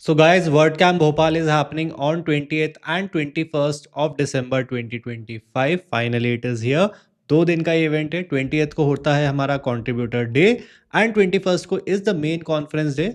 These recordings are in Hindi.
So guys, WordCamp Bhopal is happening on 20th and 21st of December 2025. Finally it is here. 2 दिन का इवेंट है। 20th को होता है हमारा कंट्रीब्यूटर डे एंड 21st को is the main conference day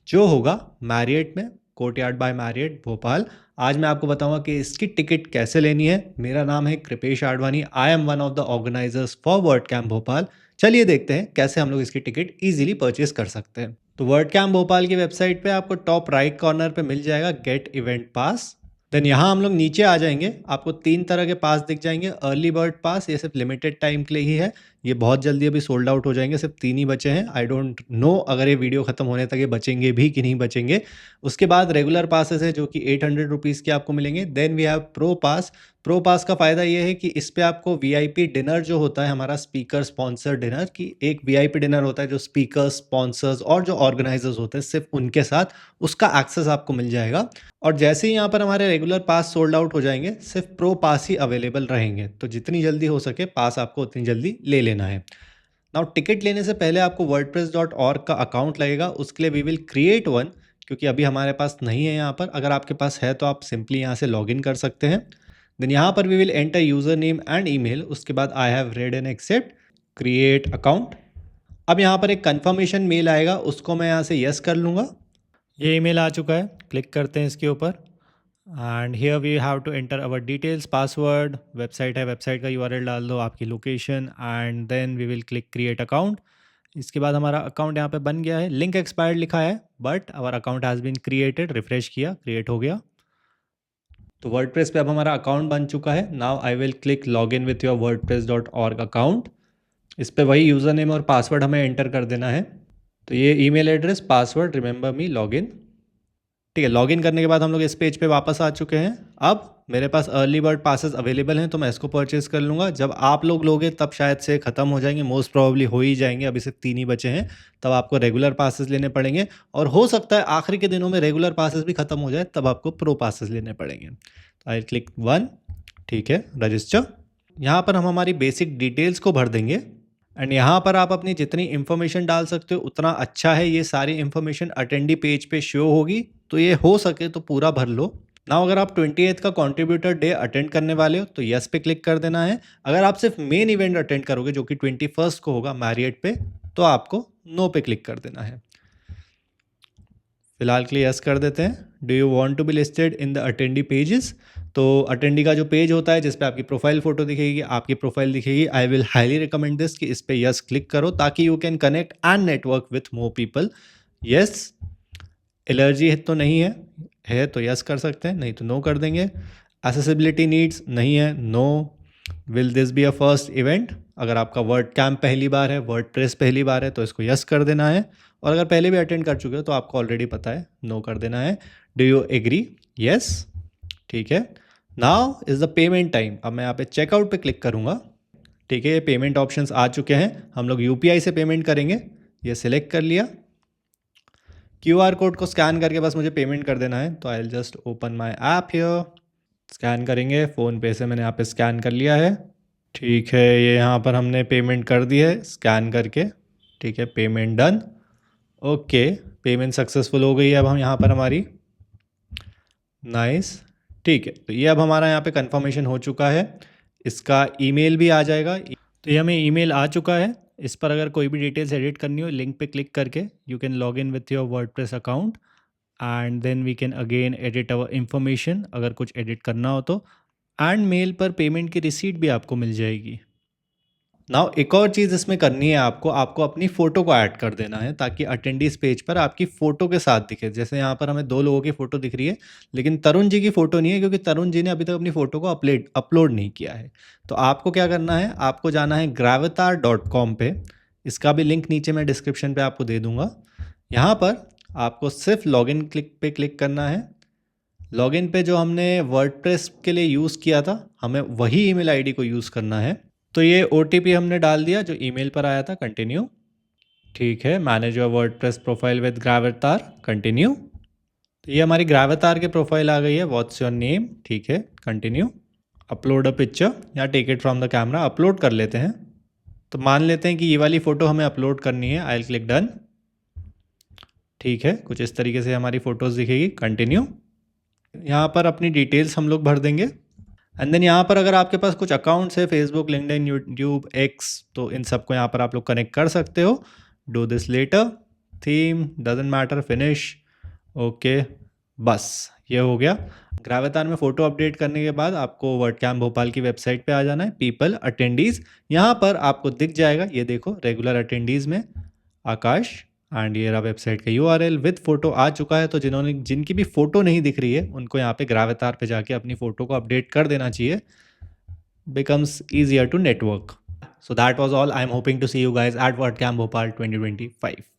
जो होगा मैरियट में, कोर्टयार्ड बाय मैरियट भोपाल। आज मैं आपको बताऊंगा कि इसकी टिकट कैसे लेनी है। मेरा नाम है Kripesh Advani. I am one of the organisers for WordCamp Bhopal. चलिए देखते हैं कैसे हम लोग इसकी टिकट इजीली परचेज कर सकते हैं। तो वर्ड कैम्प भोपाल की वेबसाइट पे आपको टॉप राइट कॉर्नर पे मिल जाएगा गेट इवेंट पास। देन यहाँ हम लोग नीचे आ जाएंगे, आपको 3 तरह के पास दिख जाएंगे। अर्ली बर्ड पास, ये सिर्फ लिमिटेड टाइम के लिए ही है, ये बहुत जल्दी अभी सोल्ड आउट हो जाएंगे, सिर्फ 3 ही बचे हैं। आई डोंट नो अगर ये वीडियो खत्म होने तक ये बचेंगे भी कि नहीं बचेंगे। उसके बाद रेगुलर पासेस है जो कि 800 रुपीज़ के आपको मिलेंगे। Then we have pro pass. Pro pass का फ़ायदा ये है कि इस पे आपको वीआईपी डिनर जो होता है हमारा स्पीकर स्पॉन्सर डिनर, की एक वीआईपी डिनर होता है जो स्पीकर स्पॉन्सर्स और जो ऑर्गेनाइजर्स होते हैं सिर्फ उनके साथ, उसका एक्सेस आपको मिल जाएगा। और जैसे ही यहाँ पर हमारे रेगुलर पास सोल्ड आउट हो जाएंगे, सिर्फ प्रो पास ही अवेलेबल रहेंगे। तो जितनी जल्दी हो सके पास आपको उतनी जल्दी ले लेना है। नाउ टिकट लेने से पहले आपको wordpress.org का अकाउंट लगेगा, उसके लिए वी विल क्रिएट वन, क्योंकि अभी हमारे पास नहीं है यहाँ पर। अगर आपके पास है तो आप सिंपली यहाँ से लॉगिन कर सकते हैं। देन यहाँ पर we will enter user name and email. उसके बाद I have read and accept, create account. अब यहाँ पर एक कंफर्मेशन मेल आएगा, उसको मैं यहाँ से यस कर लूँगा। ये ईमेल आ चुका है, क्लिक करते हैं इसके ऊपर and here we have to enter our details, password, website है, वेबसाइट का यूआरएल डाल दो, आपकी location and then we will click create account. इसके बाद हमारा अकाउंट यहाँ पे बन गया है। लिंक एक्सपायर्ड लिखा है but our account has been created. Refresh किया, क्रिएट हो गया। तो वर्डप्रेस पे अब हमारा अकाउंट बन चुका है। Now I will click log in with your wordpress.org account. इस पे वही यूज़र नेम और पासवर्ड हमें एंटर कर देना है। तो ये ईमेल एड्रेस, पासवर्ड, रिमेंबर मी, लॉगिन। ठीक है, लॉगिन करने के बाद हम लोग इस पेज पे वापस आ चुके हैं। अब मेरे पास अर्ली बर्ड पासेस अवेलेबल हैं तो मैं इसको परचेज़ कर लूँगा। जब आप लोग लोगे तब शायद से ख़त्म हो जाएंगे, मोस्ट प्रोबेबली हो ही जाएंगे। अभी सिर्फ 3 ही बचे हैं, तब आपको रेगुलर पासेस लेने पड़ेंगे। और हो सकता है आखिरी के दिनों में रेगुलर पासेस भी ख़त्म हो जाए, तब आपको प्रो पासेस लेने पड़ेंगे। तो आई क्लिक 1। ठीक है, रजिस्टर। यहाँ पर हम हमारी बेसिक डिटेल्स को भर देंगे एंड यहाँ पर आप अपनी जितनी इन्फॉर्मेशन डाल सकते हो उतना अच्छा है। ये सारी इन्फॉर्मेशन अटेंडी पेज पे शो होगी, तो ये हो सके तो पूरा भर लो। ना अगर आप 28th का कंट्रीब्यूटर डे अटेंड करने वाले हो तो यस पे क्लिक कर देना है। अगर आप सिर्फ मेन इवेंट अटेंड करोगे जो कि 21st को होगा मैरियट पे, तो आपको नो पे क्लिक कर देना है। फिलहाल के लिए यस कर देते हैं। Do you want to be listed in the attendee pages? तो अटेंडी का जो पेज होता है जिस पे आपकी प्रोफाइल फोटो दिखेगी, आपकी प्रोफाइल दिखेगी, I will highly recommend this कि इस पे यस क्लिक करो ताकि you can connect and network with more people. Yes, allergy है तो नहीं है तो यस कर सकते हैं, नहीं तो नो कर देंगे। एसेसिबिलिटी नीड्स नहीं है, no. Will this be a first event? अगर आपका वर्ड कैम्प पहली बार है, वर्ड प्रेस पहली बार है, तो इसको यस कर देना है। और अगर पहले भी अटेंड कर चुके हो तो आपको ऑलरेडी पता है, नो कर देना है। Do you agree? यस। ठीक है, now is the payment time. अब मैं यहाँ पे चेकआउट पे क्लिक करूँगा। ठीक है, ये पेमेंट ऑप्शंस आ चुके हैं। हम लोग यूपीआई से पेमेंट करेंगे, ये सिलेक्ट कर लिया। क्यूआर कोड को स्कैन करके बस मुझे पेमेंट कर देना है। तो I will just open my app here, scan करेंगे। फ़ोनपे से मैंने यहाँ पे स्कैन कर लिया है। ठीक है, ये यहाँ पर हमने पेमेंट कर दी है स्कैन करके। ठीक है, payment done. Okay, payment successful हो गई है अब हम यहाँ पर हमारी। नाइस। ठीक है, तो ये अब हमारा यहाँ पे कंफर्मेशन हो चुका है। इसका ईमेल भी आ जाएगा। तो ये हमें ईमेल आ चुका है। इस पर अगर कोई भी डिटेल्स एडिट करनी हो, लिंक पे क्लिक करके you can log in with your WordPress account and then we can again edit our information अगर कुछ एडिट करना हो तो। एंड मेल पर पेमेंट की रिसीट भी आपको मिल जाएगी। नाउ एक और चीज़ इसमें करनी है, आपको अपनी फ़ोटो को ऐड कर देना है ताकि अटेंडीज पेज पर आपकी फ़ोटो के साथ दिखे। जैसे यहाँ पर हमें 2 लोगों की फ़ोटो दिख रही है, लेकिन तरुण जी की फ़ोटो नहीं है क्योंकि तरुण जी ने अभी तक अपनी फ़ोटो को अपलोड नहीं किया है। तो आपको क्या करना है, आपको जाना है gravatar.com पे। इसका भी लिंक नीचे मैं डिस्क्रिप्शन पे आपको दे दूँगा। यहाँ पर आपको सिर्फ लॉगिन पे क्लिक करना है। लॉगिन पे जो हमने वर्डप्रेस के लिए यूज़ किया था, हमें वही ईमेल आईडी को यूज़ करना है। तो ये OTP हमने डाल दिया जो ईमेल पर आया था, कंटिन्यू। ठीक है, manage your WordPress profile with Gravatar, continue. तो ये हमारी ग्राविटार के प्रोफाइल आ गई है। What's your name? ठीक है, कंटिन्यू। अपलोड अ पिक्चर या take it from the camera, upload कर लेते हैं। तो मान लेते हैं कि ये वाली फ़ोटो हमें अपलोड करनी है। I will click done. ठीक है, कुछ इस तरीके से हमारी फ़ोटोज़ दिखेगी। कंटिन्यू। यहाँ पर अपनी डिटेल्स हम लोग भर देंगे एंड देन यहाँ पर अगर आपके पास कुछ अकाउंट्स है फेसबुक, लिंक्डइन, यूट्यूब, एक्स, तो इन सबको यहाँ पर आप लोग कनेक्ट कर सकते हो। Do this later. Theme doesn't matter, finish. Okay, बस ये हो गया। ग्रावितार में फ़ोटो अपडेट करने के बाद आपको वर्डकैम्प भोपाल की वेबसाइट पे आ जाना है। पीपल अटेंडीज़, यहाँ पर आपको दिख जाएगा, ये देखो रेगुलर अटेंडीज़ में आकाश एंड ये रहा वेबसाइट का यूआरएल विद फोटो आ चुका है। तो जिनकी भी फोटो नहीं दिख रही है उनको यहाँ पे ग्रावितार पे जाके अपनी फोटो को अपडेट कर देना चाहिए। Becomes easier to network. So that was all. I'm hoping to see you guys at WordCamp Bhopal 2025.